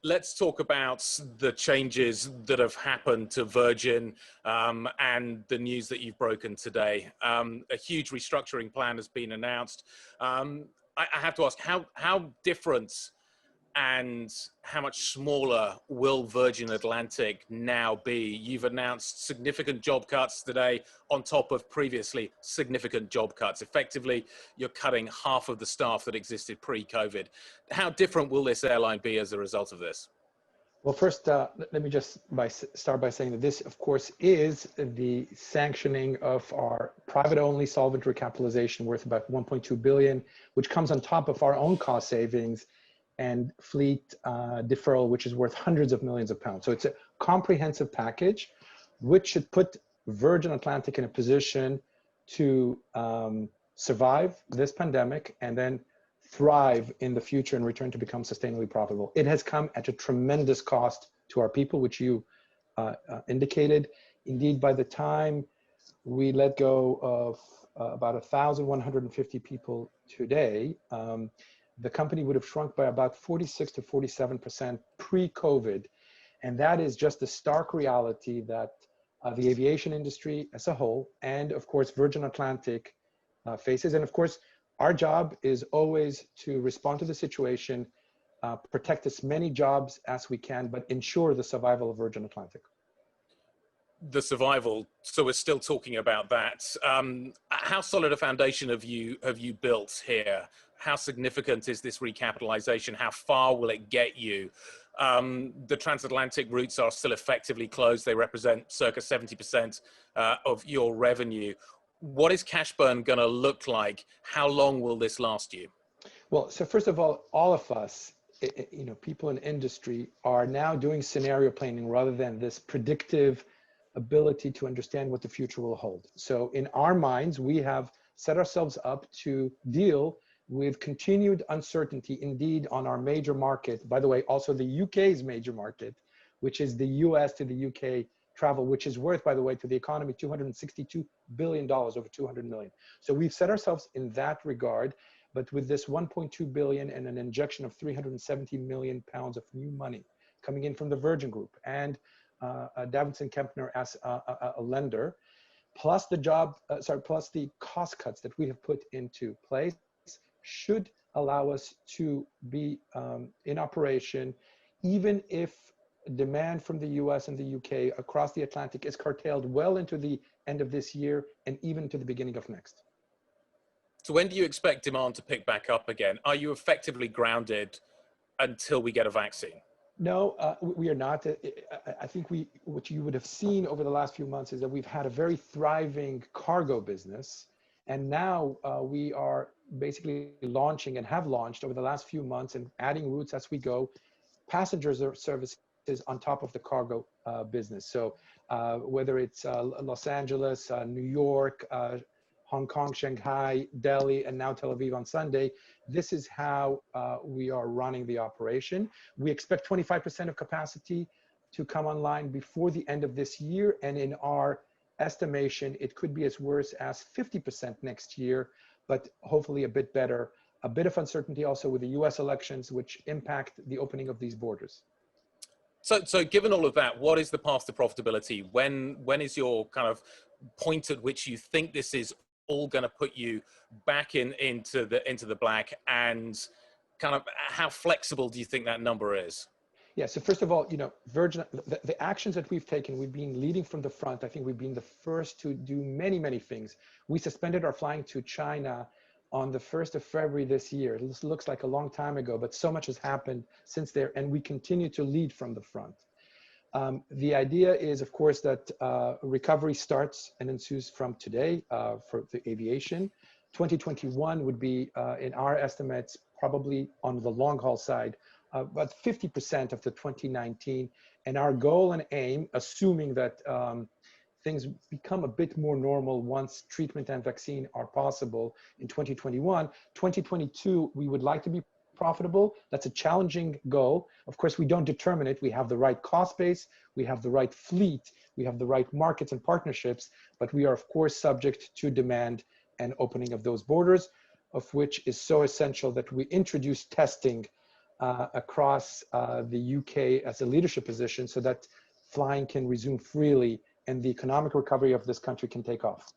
Let's talk about the changes that have happened to Virgin and the news that you've broken today. A huge restructuring plan has been announced. I have to ask, how different and how much smaller will Virgin Atlantic now be? You've announced significant job cuts today on top of previously significant job cuts. Effectively, you're cutting half of the staff that existed pre-COVID. How different will this airline be as a result of this? Well, first, let me just start by saying that this, of course, is the sanctioning of our private-only solvent recapitalization worth about 1.2 billion, which comes on top of our own cost savings and fleet deferral, which is worth hundreds of millions of pounds. So it's a comprehensive package, which should put Virgin Atlantic in a position to survive this pandemic and then thrive in the future and return to become sustainably profitable. It has come at a tremendous cost to our people, which you indicated. Indeed, by the time we let go of about 1,150 people today, the company would have shrunk by about 46 to 47% pre-COVID. And that is just the stark reality that the aviation industry as a whole, and of course, Virgin Atlantic faces. And of course, our job is always to respond to the situation, protect as many jobs as we can, but ensure the survival of Virgin Atlantic. The survival, so we're still talking about that. How solid a foundation have you built here? How significant is this recapitalization? How far will it get you? The transatlantic routes are still effectively closed. They represent circa 70% of your revenue. What is cash burn going to look like? How long will this last you? Well, so first of all of us, people in industry are now doing scenario planning rather than this predictive ability to understand what the future will hold. So in our minds, we have set ourselves up to deal with continued uncertainty, indeed, on our major market. By the way, also the UK's major market, which is the US to the UK travel, which is worth, by the way, to the economy, $262 billion, over 200 million. So we've set ourselves in that regard, but with this 1.2 billion and an injection of 370 million pounds of new money coming in from the Virgin Group and Davidson Kempner as a lender, plus plus the cost cuts that we have put into place, should allow us to be in operation, even if demand from the US and the UK across the Atlantic is curtailed well into the end of this year and even to the beginning of next. So when do you expect demand to pick back up again? Are you effectively grounded until we get a vaccine? No, we are not. I think what you would have seen over the last few months is that we've had a very thriving cargo business. And now we are basically launching and have launched over the last few months and adding routes as we go, passenger services on top of the cargo business. So whether it's Los Angeles, New York, Hong Kong, Shanghai, Delhi, and now Tel Aviv on Sunday, this is how we are running the operation. We expect 25% of capacity to come online before the end of this year. And in our estimation, it could be as worse as 50% next year, but hopefully a bit better. A bit of uncertainty also with the US elections, which impact the opening of these borders. So given all of that, what is the path to profitability? When is your kind of point at which you think this is all going to put you back into the black, and kind of how flexible do you think that number is? Yeah, so first of all, Virgin, the actions that we've taken, we've been leading from the front. I think we've been the first to do many, many things. We suspended our flying to China on the 1st of February this year. This looks like a long time ago, but so much has happened since there, and we continue to lead from the front. The idea is, of course, that recovery starts and ensues from today for the aviation. 2021 would be, in our estimates, probably on the long haul side, about 50% of the 2019. And our goal and aim, assuming that things become a bit more normal once treatment and vaccine are possible in 2021, 2022, we would like to be profitable. That's a challenging goal. Of course, we don't determine it. We have the right cost base, we have the right fleet, we have the right markets and partnerships, but we are, of course, subject to demand and opening of those borders, of which is so essential that we introduce testing across the UK as a leadership position so that flying can resume freely and the economic recovery of this country can take off.